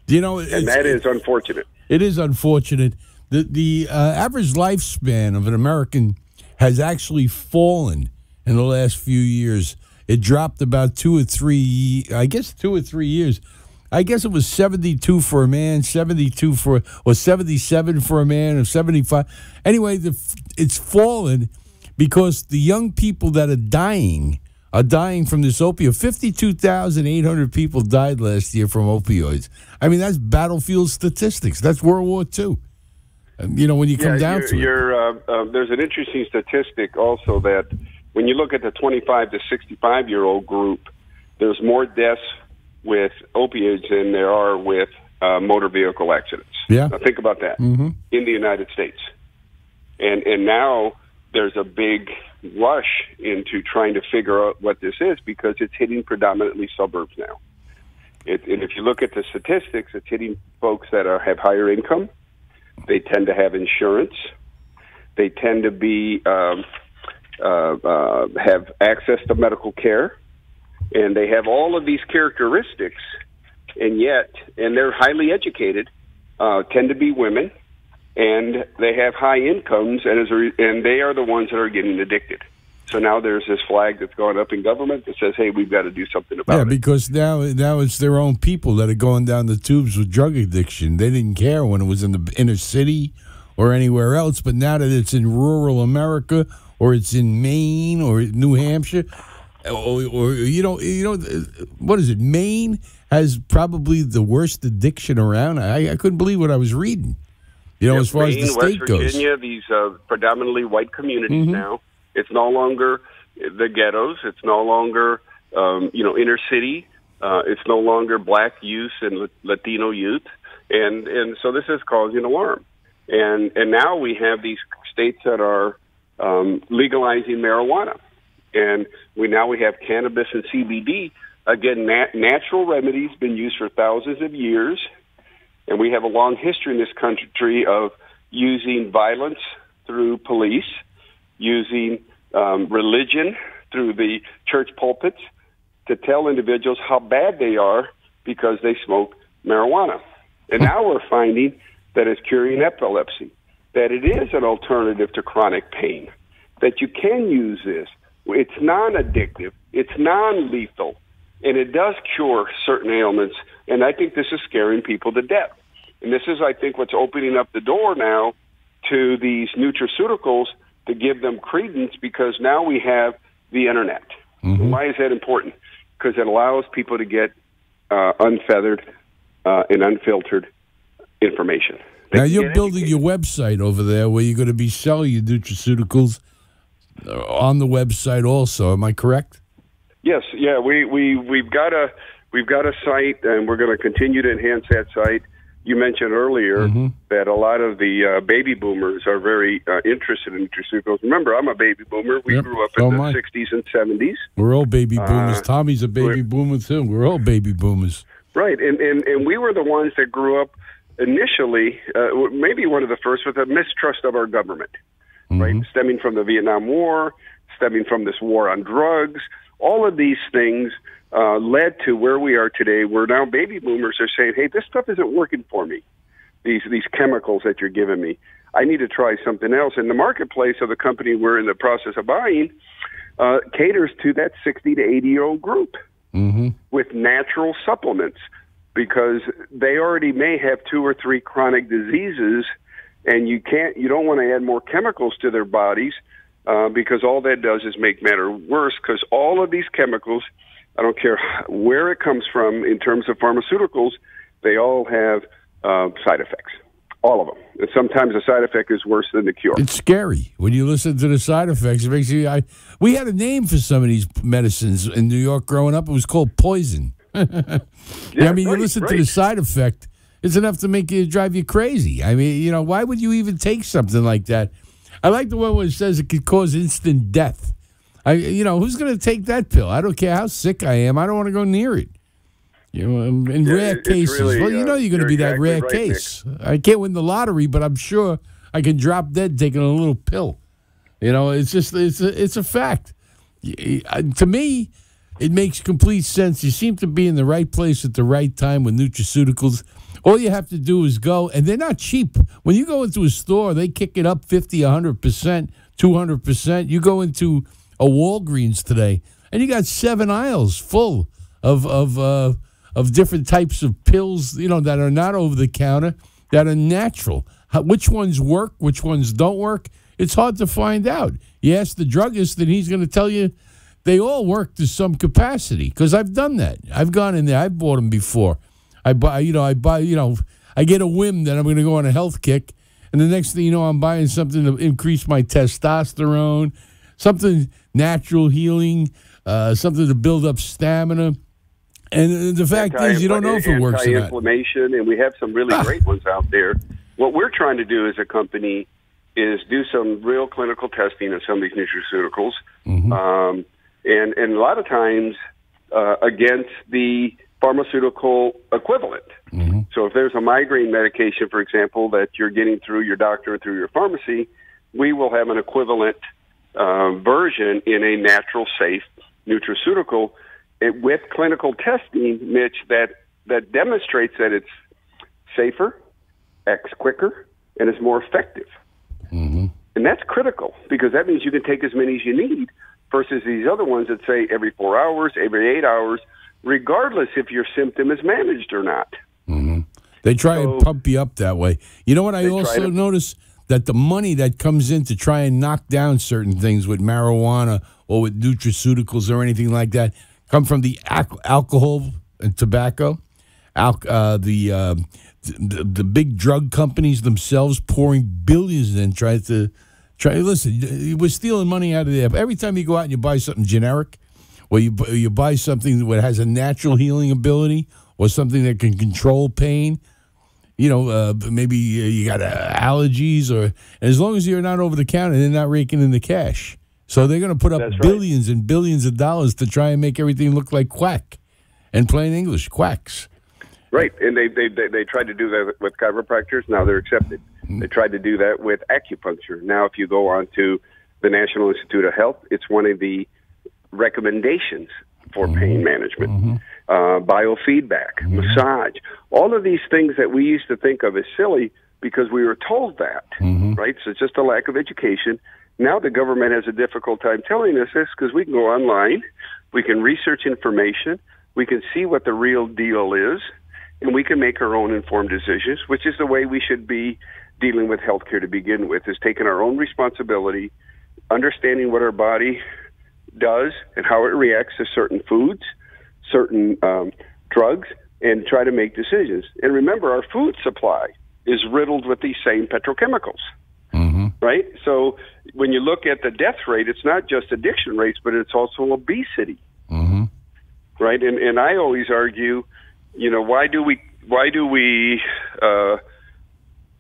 And that is unfortunate. It is unfortunate. The average lifespan of an American has actually fallen in the last few years. It dropped about 2 or 3 years. I guess it was 72 for a man, 77 for a man, or 75. Anyway, it's fallen because the young people that are dying from this opioid. 52,800 people died last year from opioids. I mean, that's battlefield statistics. That's World War II. When you come down to it. There's an interesting statistic also that when you look at the 25 to 65-year-old group, there's more deaths with opioids than there are with motor vehicle accidents. Yeah. Now think about that in the United States. And now there's a big rush into trying to figure out what this is because it's hitting predominantly suburbs now. And if you look at the statistics, it's hitting folks that have higher income. They tend to have insurance. They tend to be have access to medical care. And they have all of these characteristics, and they're highly educated, tend to be women, and they have high incomes, and they are the ones that are getting addicted. So now there's this flag that's going up in government that says, hey, we've got to do something about it. Yeah, because now it's their own people that are going down the tubes with drug addiction. They didn't care when it was in the inner city or anywhere else, but now that it's in rural America or it's in Maine or New Hampshire, or what is it? Maine has probably the worst addiction around. I couldn't believe what I was reading. As far Maine, as the state West Virginia, goes, these predominantly white communities now. It's no longer the ghettos. It's no longer inner city. It's no longer black youth and Latino youth, and so this is causing alarm. And now we have these states that are legalizing marijuana. And we have cannabis and CBD. Again, natural remedies been used for thousands of years. And we have a long history in this country of using violence through police, using religion through the church pulpits to tell individuals how bad they are because they smoke marijuana. And now we're finding that it's curing epilepsy, that it is an alternative to chronic pain, that you can use this. It's non-addictive, it's non-lethal, and it does cure certain ailments, and I think this is scaring people to death. And this is, I think, what's opening up the door now to these nutraceuticals to give them credence, because now we have the Internet. Mm-hmm. Why is that important? Because it allows people to get unfeathered and unfiltered information. Now, you're building your website over there where you're going to be selling your nutraceuticals on the website also. Am I correct? Yes. Yeah, we've got a site, and we're going to continue to enhance that site. You mentioned earlier that a lot of the baby boomers are very interested in nutraceuticals. Remember, I'm a baby boomer. We grew up in the 60s and 70s. We're all baby boomers. Tommy's a baby boomer, too. We're all baby boomers. Right, and we were the ones that grew up initially, maybe one of the first, with a mistrust of our government, right? Stemming from the Vietnam War, stemming from this war on drugs. All of these things led to where we are today, where now baby boomers are saying, hey, this stuff isn't working for me. These chemicals that you're giving me, I need to try something else. And the marketplace of the company we're in the process of buying caters to that 60 to 80-year-old group with natural supplements, because they already may have 2 or 3 chronic diseases, and you don't want to add more chemicals to their bodies, because all that does is make matter worse, because all of these chemicals, I don't care where it comes from in terms of pharmaceuticals, they all have side effects. All of them. And sometimes the side effect is worse than the cure. It's scary. When you listen to the side effects, it makes you... we had a name for some of these medicines in New York growing up. It was called poison. You listen to the side effect, it's enough to drive you crazy. I mean, why would you even take something like that? I like the one where it says it could cause instant death. Who's going to take that pill? I don't care how sick I am. I don't want to go near it. In rare cases. Really, you're going to be that rare case. Mick. I can't win the lottery, but I'm sure I can drop dead taking a little pill. It's a fact. To me, it makes complete sense. You seem to be in the right place at the right time with nutraceuticals. All you have to do is go, and they're not cheap. When you go into a store, they kick it up 50, 100%, 200%. You go into a Walgreens today, and you got 7 aisles full of different types of pills, that are not over the counter, that are natural. Which ones work, which ones don't work, it's hard to find out. You ask the druggist, and he's going to tell you they all work to some capacity, because I've done that. I've gone in there. I've bought them before. I get a whim that I'm going to go on a health kick, and the next thing you know, I'm buying something to increase my testosterone, something natural healing, something to build up stamina. And the fact is, you don't know if it works or not. Anti-inflammation, and we have some really great ones out there. What we're trying to do as a company is do some real clinical testing of some of these nutraceuticals, and a lot of times against the pharmaceutical equivalent. So if there's a migraine medication, for example, that you're getting through your doctor or through your pharmacy, we will have an equivalent version in a natural, safe nutraceutical with clinical testing, Mitch, that demonstrates that it's safer, acts quicker, and is more effective. And that's critical, because that means you can take as many as you need versus these other ones that say every 4 hours, every 8 hours, regardless if your symptom is managed or not. They try and pump you up that way. You know what I also notice? That the money that comes in to try and knock down certain things with marijuana or with nutraceuticals or anything like that come from the alcohol and tobacco, the big drug companies themselves pouring billions in listen, we're stealing money out of there. Every time you go out and you buy something generic, or you buy something that has a natural healing ability or something that can control pain, maybe you got allergies, and as long as you're not over the counter, they're not raking in the cash. So they're going to put up billions and billions of dollars to try and make everything look like quack, and plain English, quacks. Right, and they tried to do that with chiropractors. Now they're accepted. They tried to do that with acupuncture. Now if you go on to the National Institute of Health, it's one of the recommendations for pain management. Biofeedback, massage, all of these things that we used to think of as silly because we were told that, right? So it's just a lack of education. Now the government has a difficult time telling us this because we can go online, we can research information, we can see what the real deal is, and we can make our own informed decisions, which is the way we should be dealing with healthcare to begin with, is taking our own responsibility, understanding what our body does and how it reacts to certain foods, certain drugs, and try to make decisions. And remember, our food supply is riddled with these same petrochemicals, right? So when you look at the death rate, it's not just addiction rates, but it's also obesity, right? And I always argue, why do we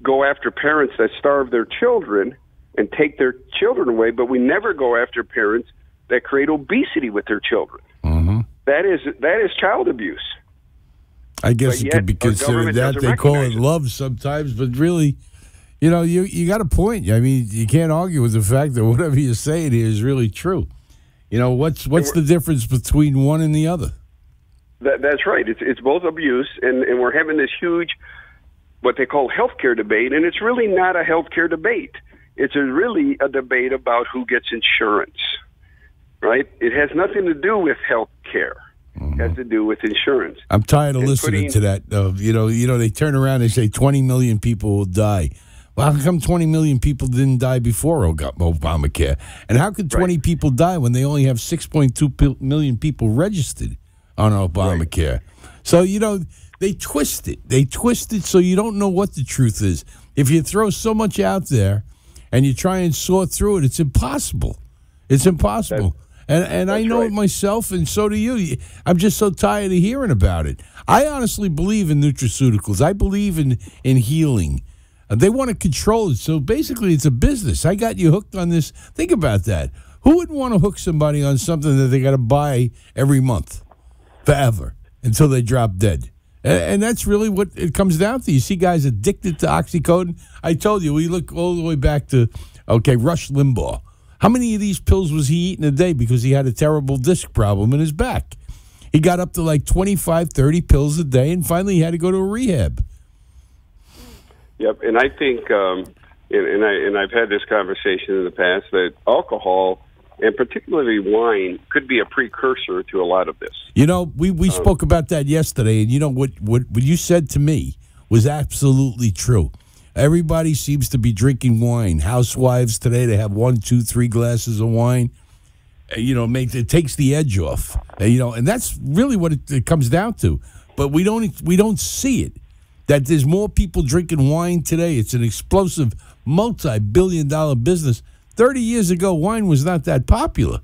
go after parents that starve their children and take their children away, but we never go after parents that create obesity with their children? That is child abuse. I guess it could be considered that. They call it love sometimes, but really, you got a point. I mean, you can't argue with the fact that whatever you're saying here is really true. What's the difference between one and the other? That's right. It's both abuse, and we're having this huge, what they call healthcare debate, and it's really not a healthcare debate. It's really a debate about who gets insurance, right? It has nothing to do with healthcare. It has to do with insurance. I'm tired of listening to that. They turn around and say 20 million people will die. Well, how come 20 million people didn't die before Obamacare? And how could 20 people die when they only have 6.2 million people registered on Obamacare? Right. So, they twist it. They twist it so you don't know what the truth is. If you throw so much out there and you try and sort through it, it's impossible. It's impossible. And I know it myself, and so do you. I'm just so tired of hearing about it. I honestly believe in nutraceuticals. I believe in healing. They want to control it. So basically, it's a business. I got you hooked on this. Think about that. Who would want to hook somebody on something that they got to buy every month forever until they drop dead? And that's really what it comes down to. You see guys addicted to oxycodone. I told you, we look all the way back to, Rush Limbaugh. How many of these pills was he eating a day because he had a terrible disc problem in his back? He got up to like 25, 30 pills a day, and finally he had to go to a rehab. Yep, and I think, and I've had this conversation in the past, that alcohol, and particularly wine, could be a precursor to a lot of this. We spoke about that yesterday, and what you said to me was absolutely true. Everybody seems to be drinking wine. Housewives today, they have 1, 2, 3 glasses of wine. It takes the edge off. And that's really what it comes down to. But we don't see it. That there's more people drinking wine today. It's an explosive, multi-billion-dollar business. 30 years ago, wine was not that popular.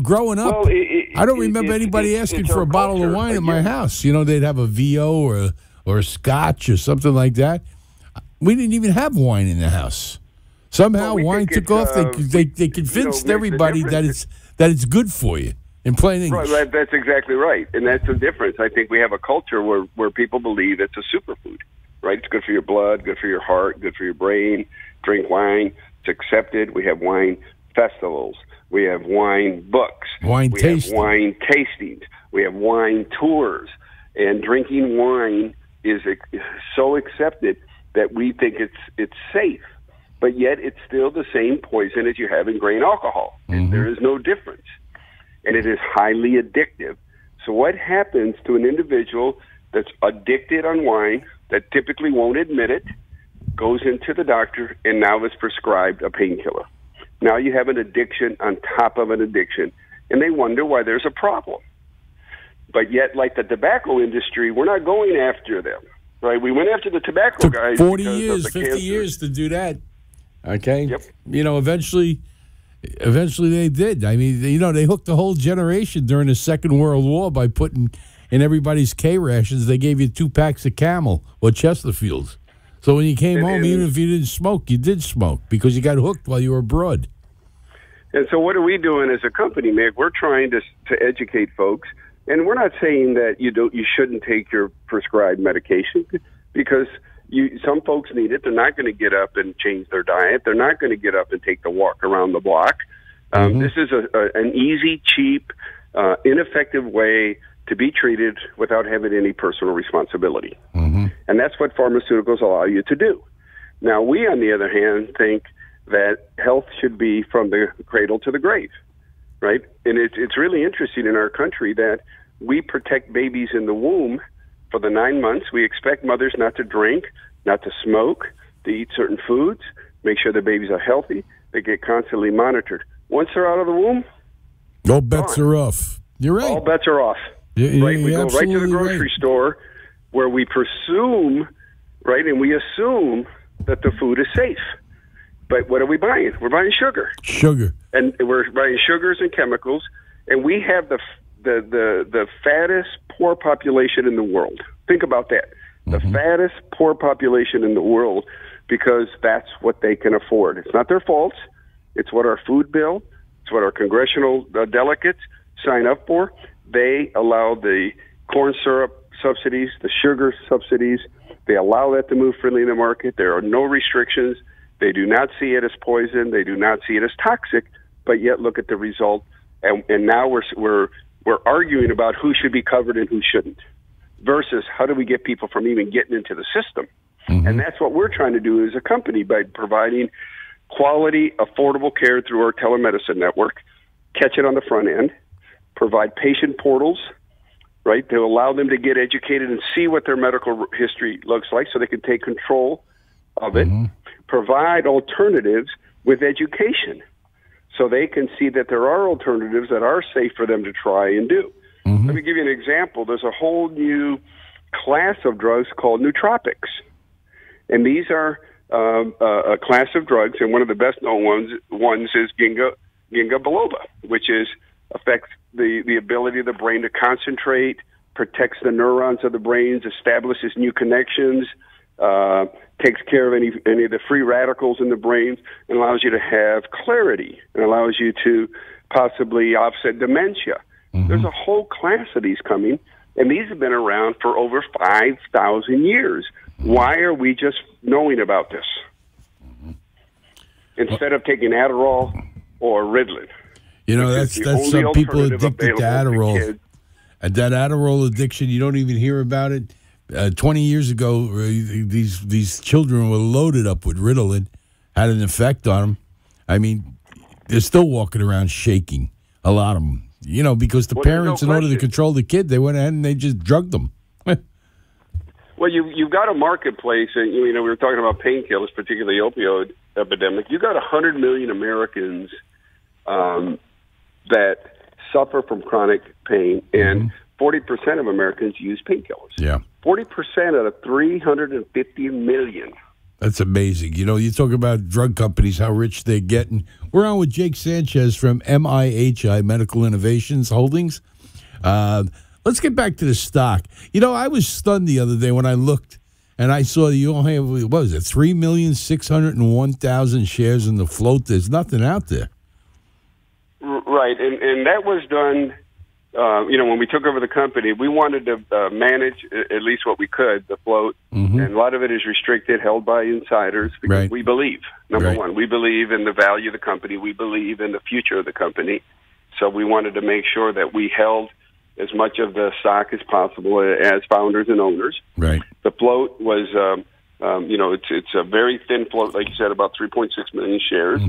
Growing up, I don't remember anybody asking for a bottle of wine at my house. They'd have a VO or a scotch or something like that. We didn't even have wine in the house. Somehow wine took off. They convinced everybody that it's good for you. In plain English. Right, that's exactly right. And that's the difference. I think we have a culture where people believe it's a superfood, right? It's good for your blood, good for your heart, good for your brain. Drink wine. It's accepted. We have wine festivals. We have wine books. We have wine tastings. We have wine tours. And drinking wine is so accepted that we think it's safe. But yet it's still the same poison as you have in grain alcohol. And there is no difference. And it is highly addictive. So what happens to an individual that's addicted on wine, that typically won't admit it, goes into the doctor, and now is prescribed a painkiller? Now you have an addiction on top of an addiction, and they wonder why there's a problem. But yet, like the tobacco industry, we're not going after them, right? We went after the tobacco guys. 40 years, 50 years to do that. Okay? Yep. Eventually they did. I mean, they hooked the whole generation during the Second World War by putting in everybody's K rations. They gave you 2 packs of Camel or Chesterfields. So when you came home, even if you didn't smoke, you did smoke because you got hooked while you were abroad. And so what are we doing as a company, Mick? We're trying to educate folks, and we're not saying that you shouldn't take your prescribed medication, because some folks need it. They're not going to get up and change their diet. They're not going to get up and take the walk around the block. This is an easy, cheap, ineffective way to be treated without having any personal responsibility. And that's what pharmaceuticals allow you to do. Now, we, on the other hand, think that health should be from the cradle to the grave, right? And it's really interesting in our country that we protect babies in the womb for the 9 months. We expect mothers not to drink, not to smoke, to eat certain foods, make sure their babies are healthy. They get constantly monitored. Once they're out of the womb, all bets are off. You're right. All bets are off. Right? We go right to the grocery store where we presume, right, and we assume that the food is safe. But what are we buying? We're buying sugar. Sugar. And we're buying sugars and chemicals, and we have the fattest poor population in the world. Think about that. The fattest poor population in the world, because that's what they can afford. It's not their fault. It's what our food bill, it's what our congressional delegates sign up for. They allow the corn syrup subsidies, the sugar subsidies. They allow that to move freely in the market. There are no restrictions. They do not see it as poison. They do not see it as toxic. But yet, look at the result. And now we're arguing about who should be covered and who shouldn't, versus how do we get people from even getting into the system. And that's what we're trying to do as a company by providing quality, affordable care through our telemedicine network, catch it on the front end, provide patient portals, right, to allow them to get educated and see what their medical history looks like so they can take control of it, provide alternatives with education so they can see that there are alternatives that are safe for them to try and do. Let me give you an example. There's a whole new class of drugs called nootropics. And these are a class of drugs, and one of the best-known ones is ginkgo biloba, which affects the ability of the brain to concentrate, protects the neurons of the brains, establishes new connections, takes care of any of the free radicals in the brain, and allows you to have clarity, and allows you to possibly offset dementia. There's a whole class of these coming, and these have been around for over 5,000 years. Why are we just knowing about this instead of taking Adderall or Ritalin? You know, that's some people addicted to Adderall. And that Adderall addiction, you don't even hear about it. 20 years ago, these children were loaded up with Ritalin, had an effect on them. I mean, they're still walking around shaking, a lot of them. You know, because the parents, in order to control the kid, they went ahead and they just drugged them. Well, you've got a marketplace, and we were talking about painkillers, particularly opioid epidemic. You've got 100 million Americans that suffer from chronic pain, and 40% of Americans use painkillers. Yeah, 40% out of 350 million. That's amazing. You know, you talk about drug companies, how rich they're getting. We're on with Jake Sanchez from MIHI, Medical Innovations Holdings. Let's get back to the stock. You know, I was stunned the other day when I looked, and I saw you only have, what was it, 3,601,000 shares in the float. There's nothing out there. Right, and that was done, when we took over the company, we wanted to manage at least what we could, the float, and a lot of it is restricted, held by insiders, because we believe, number one, we believe in the value of the company, we believe in the future of the company, so we wanted to make sure that we held as much of the stock as possible as founders and owners. Right. The float was, it's a very thin float, like you said, about 3.6 million shares.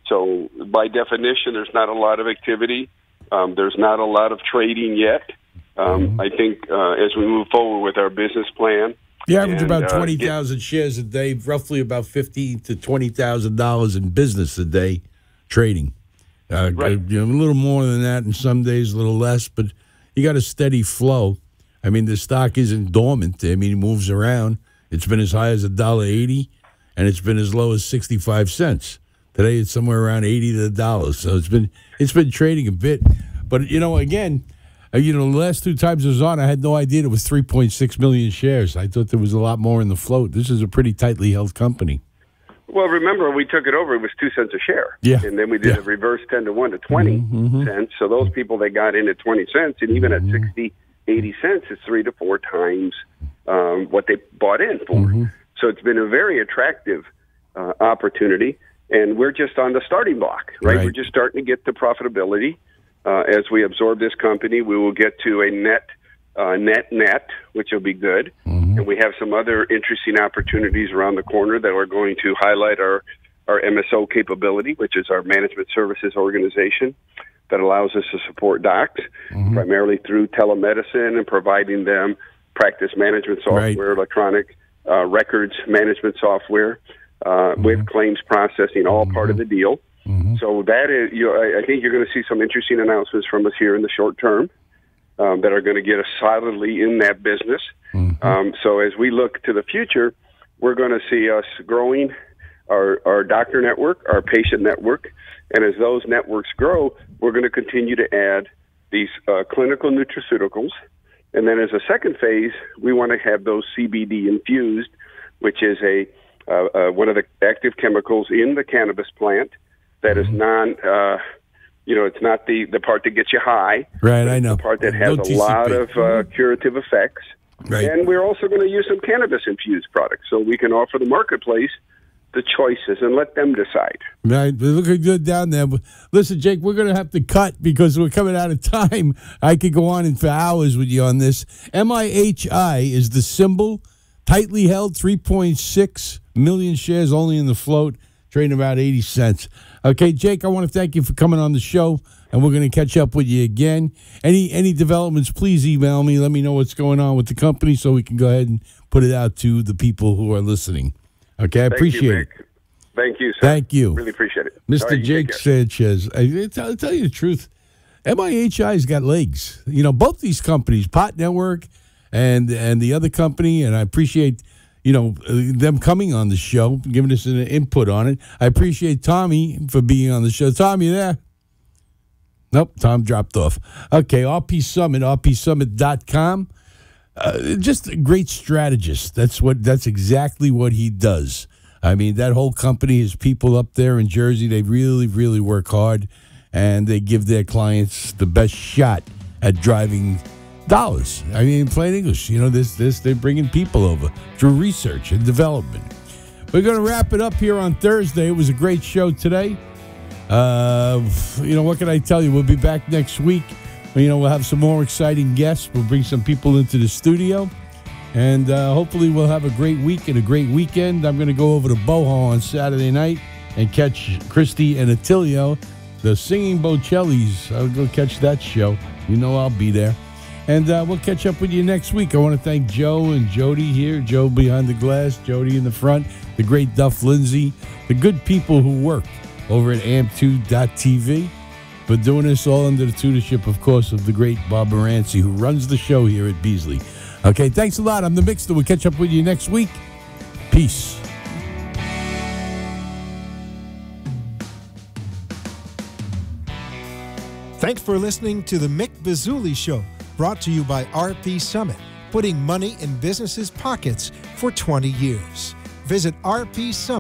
So by definition, there's not a lot of activity. There's not a lot of trading yet. I think as we move forward with our business plan, you average about 20,000 shares a day, roughly about $50,000 to $20,000 in business a day trading. A little more than that, and some days a little less, but you got a steady flow. I mean, the stock isn't dormant. I mean, it moves around. It's been as high as $1.80, and it's been as low as 65 cents. Today it's somewhere around $80 to the dollar. So it's been trading a bit. But again, the last two times it was on, I had no idea it was 3.6 million shares. I thought there was a lot more in the float. This is a pretty tightly held company. Well, remember, when we took it over, it was 2 cents a share. Yeah. And then we did a reverse 10 to 1 to 20 cents. So those people that got in at 20 cents, and even at 60, 80 cents, it's 3 to 4 times what they bought in for. So it's been a very attractive opportunity, and we're just on the starting block, right? We're just starting to get to profitability. As we absorb this company, we will get to a net, which will be good. And we have some other interesting opportunities around the corner that are going to highlight our MSO capability, which is our management services organization that allows us to support docs primarily through telemedicine and providing them practice management software, electronic records management software, with claims processing, all part of the deal. So that is, I think you're going to see some interesting announcements from us here in the short term that are going to get us solidly in that business. So as we look to the future, we're going to see us growing our doctor network, our patient network, and as those networks grow, we're going to continue to add these clinical nutraceuticals. And then as a second phase, we want to have those CBD infused, which is one of the active chemicals in the cannabis plant that is it's not the part that gets you high. Right, I know. The part that has a lot of curative effects. Right. And we're also going to use some cannabis-infused products so we can offer the marketplace the choices and let them decide. Right, they're looking good down there. Listen, Jake, we're going to have to cut because we're coming out of time. I could go on for hours with you on this. MIHI is the symbol, tightly held, 3.6 million shares only in the float, trading about 80 cents. Okay, Jake, I want to thank you for coming on the show, and we're going to catch up with you again. Any developments, please email me. Let me know what's going on with the company so we can go ahead and put it out to the people who are listening. Okay, I appreciate it. Thank you, sir. Thank you. Really appreciate it. Mr. Right, Jake Sanchez. I'll tell you the truth. MIHI's got legs. You know, both these companies, Pot Network and the other company, and I appreciate, them coming on the show, giving us an input on it. I appreciate Tommy for being on the show. Tom, you there? Nope, Tom dropped off. Okay, RP Summit, rpsummit.com. Just a great strategist. That's exactly what he does. I mean, that whole company, his people up there in Jersey, they really, really work hard, and they give their clients the best shot at driving dollars. I mean, in plain English, they're bringing people over through research and development. We're going to wrap it up here on Thursday. It was a great show today. What can I tell you? We'll be back next week. We'll have some more exciting guests. We'll bring some people into the studio. And hopefully we'll have a great week and a great weekend. I'm going to go over to Boho on Saturday night and catch Christy and Attilio, the Singing Bocellis. I'll go catch that show. I'll be there. And we'll catch up with you next week. I want to thank Joe and Jody here. Joe behind the glass, Jody in the front, the great Duff Lindsay, the good people who work over at amp2.tv. But doing this all under the tutorship, of course, of the great Bob Moranci, who runs the show here at Beasley. Okay, thanks a lot. I'm the Mixter. We'll catch up with you next week. Peace. Thanks for listening to the Mick Bazzuly Show, brought to you by RP Summit, putting money in businesses' pockets for 20 years. Visit RP Summit.